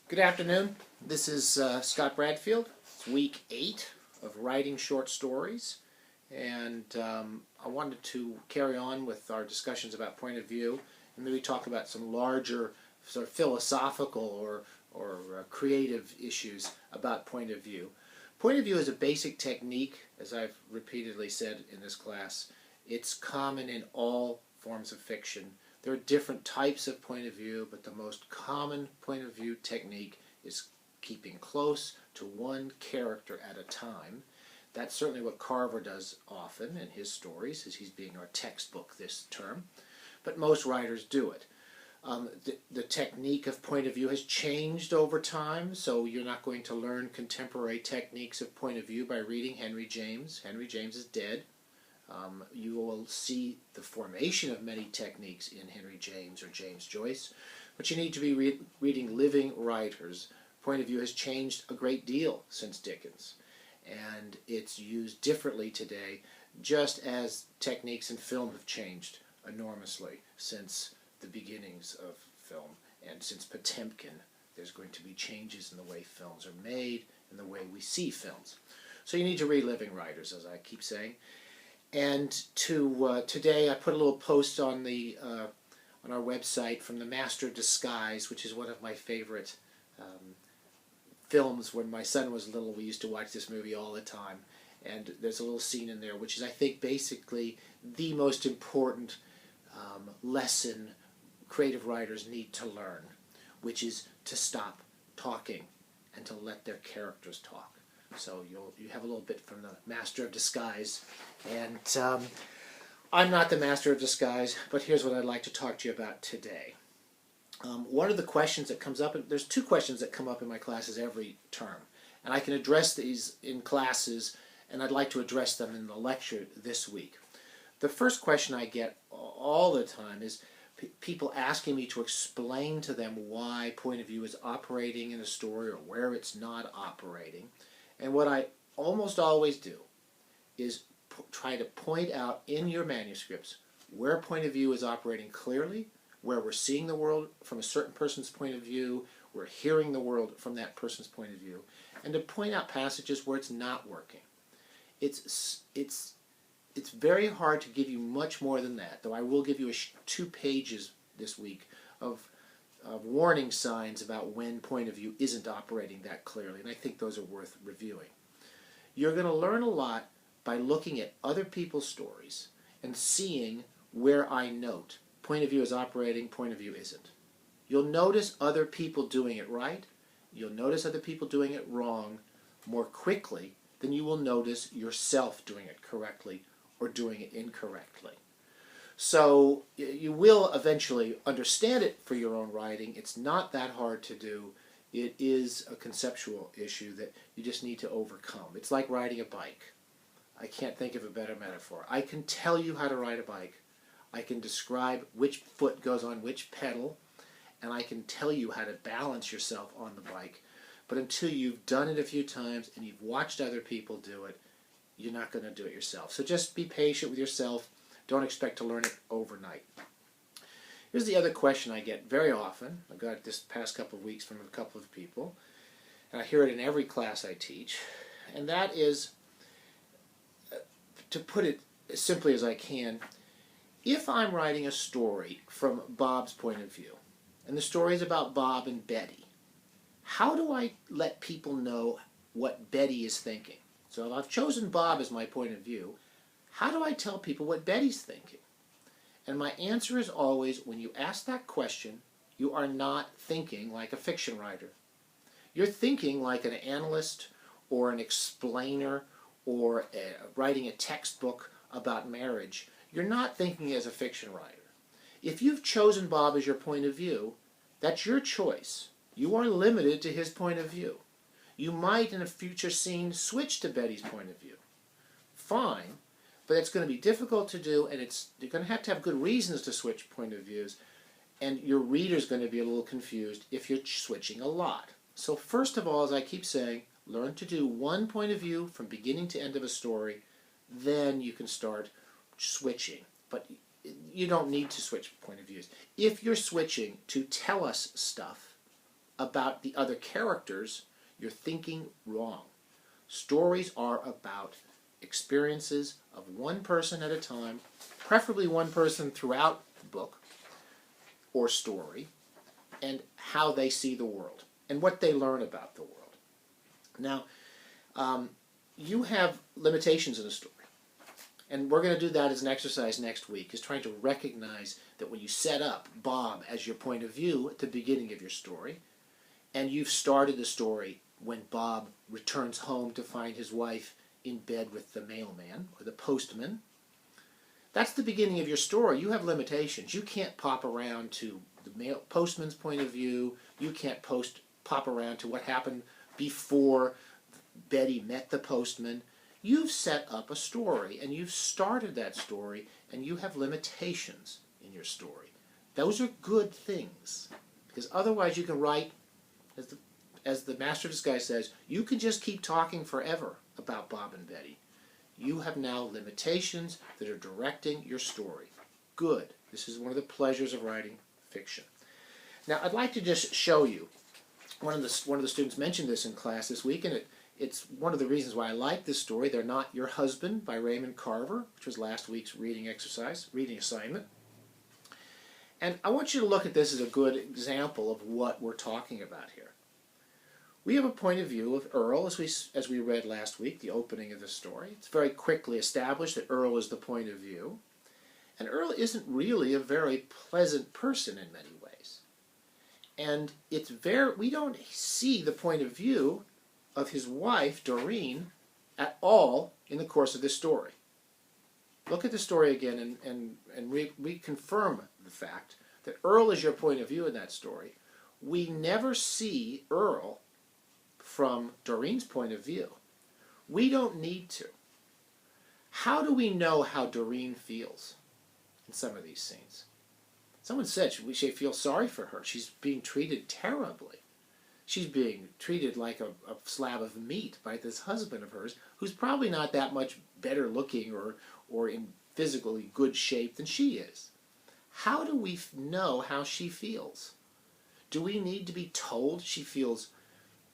Good afternoon. This is Scott Bradfield. It's week 8 of writing short stories, and I wanted to carry on with our discussions about point of view and maybe talk about some larger sort of philosophical or creative issues about point of view. Point of view is a basic technique, as I've repeatedly said in this class. It's common in all forms of fiction. There are different types of point of view, but the most common point of view technique is keeping close to one character at a time. That's certainly what Carver does often in his stories, as he's being our textbook this term. But most writers do it. The technique of point of view has changed over time, so you're not going to learn contemporary techniques of point of view by reading Henry James. Henry James is dead. You will see the formation of many techniques in Henry James or James Joyce, but you need to be reading living writers. Point of view has changed a great deal since Dickens, and it's used differently today, just as techniques in film have changed enormously since the beginnings of film, and since Potemkin. There's going to be changes in the way films are made and the way we see films. So you need to read living writers, as I keep saying. And today I put a little post on on our website from The Master of Disguise, which is one of my favorite films. When my son was little, we used to watch this movie all the time. And there's a little scene in there which is, I think, basically the most important lesson creative writers need to learn, which is to stop talking and to let their characters talk. So you have a little bit from The Master of Disguise. And I'm not the Master of Disguise, but here's what I'd like to talk to you about today. One of the questions that comes up, and there's 2 questions that come up in my classes every term, and I can address these in classes, and I'd like to address them in the lecture this week. The first question I get all the time is people asking me to explain to them why point of view is operating in a story or where it's not operating. And what I almost always do is try to point out in your manuscripts where point of view is operating clearly, where we're seeing the world from a certain person's point of view, we're hearing the world from that person's point of view, and to point out passages where it's not working. It's very hard to give you much more than that, though I will give you 2 pages this week of warning signs about when point of view isn't operating that clearly, and I think those are worth reviewing. You're going to learn a lot by looking at other people's stories and seeing where I note point of view is operating, point of view isn't. You'll notice other people doing it right, you'll notice other people doing it wrong more quickly than you will notice yourself doing it correctly or doing it incorrectly. So you will eventually understand it for your own writing. It's not that hard to do. It is a conceptual issue that you just need to overcome. It's like riding a bike. I can't think of a better metaphor. I can tell you how to ride a bike. I can describe which foot goes on which pedal, and I can tell you how to balance yourself on the bike. But until you've done it a few times and you've watched other people do it, you're not going to do it yourself. So just be patient with yourself. Don't expect to learn it overnight. Here's the other question I get very often. I got it this past couple of weeks from a couple of people, and I hear it in every class I teach, and that is, to put it as simply as I can, if I'm writing a story from Bob's point of view, and the story is about Bob and Betty, how do I let people know what Betty is thinking? So if I've chosen Bob as my point of view, how do I tell people what Betty's thinking? And my answer is always, when you ask that question, you are not thinking like a fiction writer. You're thinking like an analyst or an explainer or writing a textbook about marriage. You're not thinking as a fiction writer. If you've chosen Bob as your point of view, that's your choice. You are limited to his point of view. You might, in a future scene, switch to Betty's point of view. Fine. But it's going to be difficult to do, and you're going to have good reasons to switch point of views, and your reader's going to be a little confused if you're switching a lot. So first of all, as I keep saying, learn to do one point of view from beginning to end of a story, then you can start switching. But you don't need to switch point of views. If you're switching to tell us stuff, about the other characters, you're thinking wrong. Stories are about experiences of one person at a time, preferably one person throughout the book or story, and how they see the world and what they learn about the world. Now, you have limitations in a story. And we're going to do that as an exercise next week, is trying to recognize that when you set up Bob as your point of view at the beginning of your story, and you've started the story when Bob returns home to find his wife in bed with the mailman or the postman, that's the beginning of your story. You have limitations. You can't pop around to the postman's point of view. You can't pop around to what happened before Betty met the postman. You've set up a story, and you've started that story, and you have limitations in your story. Those are good things, because otherwise you can write, as the Master of Disguise says, you can just keep talking forever about Bob and Betty. You have now limitations that are directing your story. Good. This is one of the pleasures of writing fiction. Now, I'd like to just show you, one of the students mentioned this in class this week, and it's one of the reasons why I like this story. They're Not Your Husband by Raymond Carver, which was last week's reading assignment. And I want you to look at this as a good example of what we're talking about here. We have a point of view of Earl, as we read last week, the opening of the story. It's very quickly established that Earl is the point of view. And Earl isn't really a very pleasant person in many ways. And we don't see the point of view of his wife, Doreen, at all in the course of this story. Look at the story again and reconfirm the fact that Earl is your point of view in that story. We never see Earl from Doreen's point of view. We don't need to. How do we know how Doreen feels in some of these scenes? Someone said we should feel sorry for her. She's being treated terribly. She's being treated like a slab of meat by this husband of hers, who's probably not that much better looking or in physically good shape than she is. How do we know how she feels? Do we need to be told she feels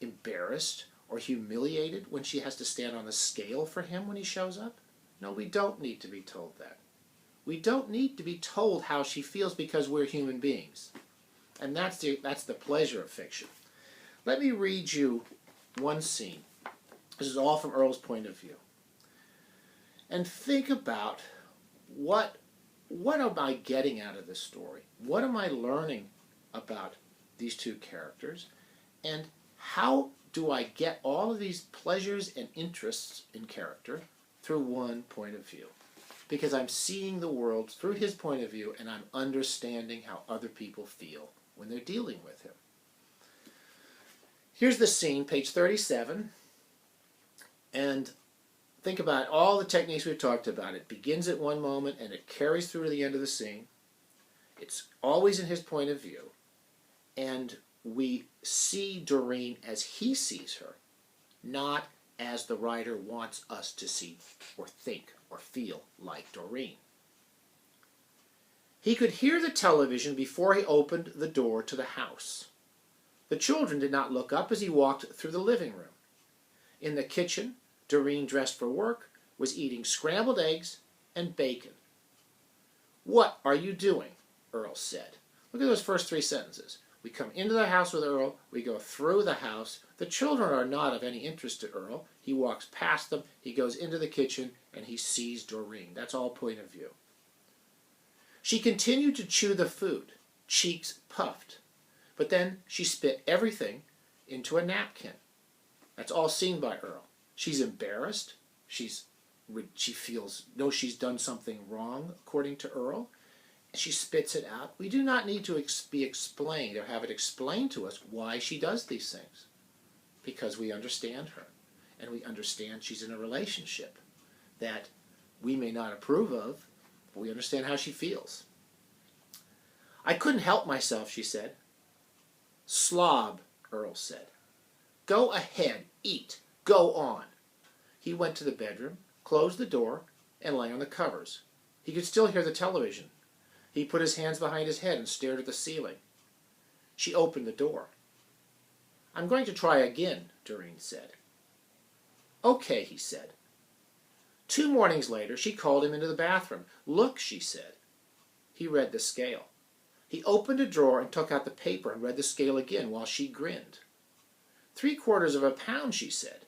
embarrassed or humiliated when she has to stand on the scale for him when he shows up? No, we don't need to be told that. We don't need to be told how she feels, because we're human beings. And that's the pleasure of fiction. Let me read you one scene. This is all from Earl's point of view. And think about what am I getting out of this story? What am I learning about these two characters? And how do I get all of these pleasures and interests in character through one point of view? Because I'm seeing the world through his point of view, and I'm understanding how other people feel when they're dealing with him. Here's the scene, page 37, and think about all the techniques we've talked about. It begins at one moment and it carries through to the end of the scene. It's always in his point of view, and we see Doreen as he sees her, not as the writer wants us to see or think or feel like Doreen. He could hear the television before he opened the door to the house. The children did not look up as he walked through the living room. In the kitchen, Doreen, dressed for work, was eating scrambled eggs and bacon. "What are you doing?" Earl said. Look at those first three sentences. We come into the house with Earl. We go through the house. The children are not of any interest to Earl. He walks past them. He goes into the kitchen, and he sees Doreen. That's all point of view. She continued to chew the food, cheeks puffed. But then she spit everything into a napkin. That's all seen by Earl. She's embarrassed. She knows she's done something wrong, according to Earl. And she spits it out. We do not need to be explained or have it explained to us why she does these things. Because we understand her. And we understand she's in a relationship that we may not approve of, but we understand how she feels. "I couldn't help myself," she said. "Slob," Earl said. "Go ahead, eat. Go on." He went to the bedroom, closed the door, and lay on the covers. He could still hear the television. He put his hands behind his head and stared at the ceiling. She opened the door. "I'm going to try again," Doreen said. "Okay," he said. 2 mornings later, she called him into the bathroom. "Look," she said. He read the scale. He opened a drawer and took out the paper and read the scale again while she grinned. "3/4 of a pound," she said.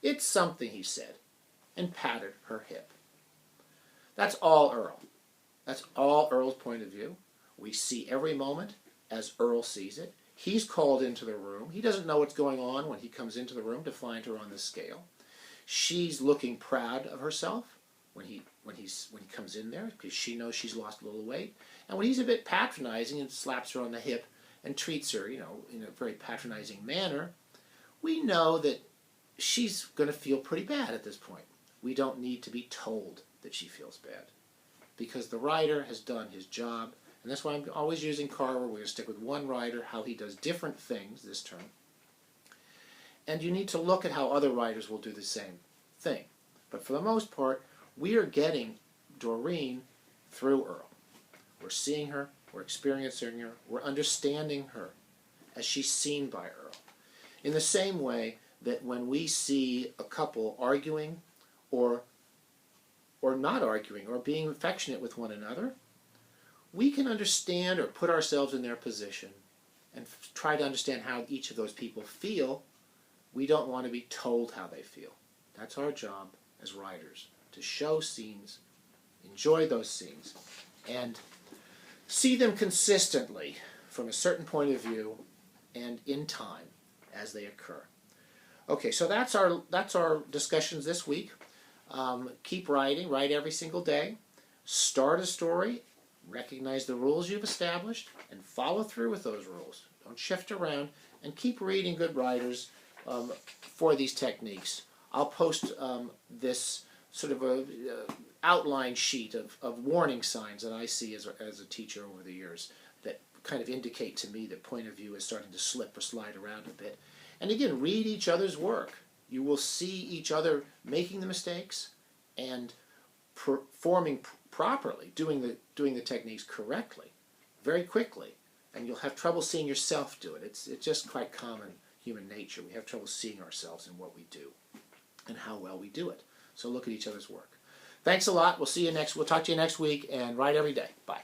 "It's something," he said, and patted her hip. That's all Earl. That's all Earl's point of view. We see every moment as Earl sees it. He's called into the room. He doesn't know what's going on when he comes into the room to find her on the scale. She's looking proud of herself when he comes in there because she knows she's lost a little weight. And when he's a bit patronizing and slaps her on the hip and treats her, in a very patronizing manner, we know that she's going to feel pretty bad at this point. We don't need to be told that she feels bad because the writer has done his job. And that's why I'm always using Carver. We're going to stick with one writer, how he does different things this term. And you need to look at how other writers will do the same thing. But for the most part, we are getting Doreen through Earl. We're seeing her, we're experiencing her, we're understanding her as she's seen by Earl. In the same way that when we see a couple arguing or not arguing or being affectionate with one another, we can understand or put ourselves in their position and try to understand how each of those people feel. We don't want to be told how they feel. That's our job as writers, to show scenes, enjoy those scenes, and see them consistently from a certain point of view and in time as they occur. Okay, so that's our discussions this week. Keep writing, write every single day. Start a story, recognize the rules you've established, and follow through with those rules. Don't shift around, and keep reading good writers for these techniques. I'll post this sort of a outline sheet of warning signs that I see as a teacher over the years that kind of indicate to me that point of view is starting to slip or slide around a bit. And again, read each other's work. You will see each other making the mistakes and performing properly, doing the techniques correctly, very quickly, and you'll have trouble seeing yourself do it. It's just quite common human nature. We have trouble seeing ourselves in what we do and how well we do it. So look at each other's work. Thanks a lot. We'll talk to you next week, and write every day. Bye.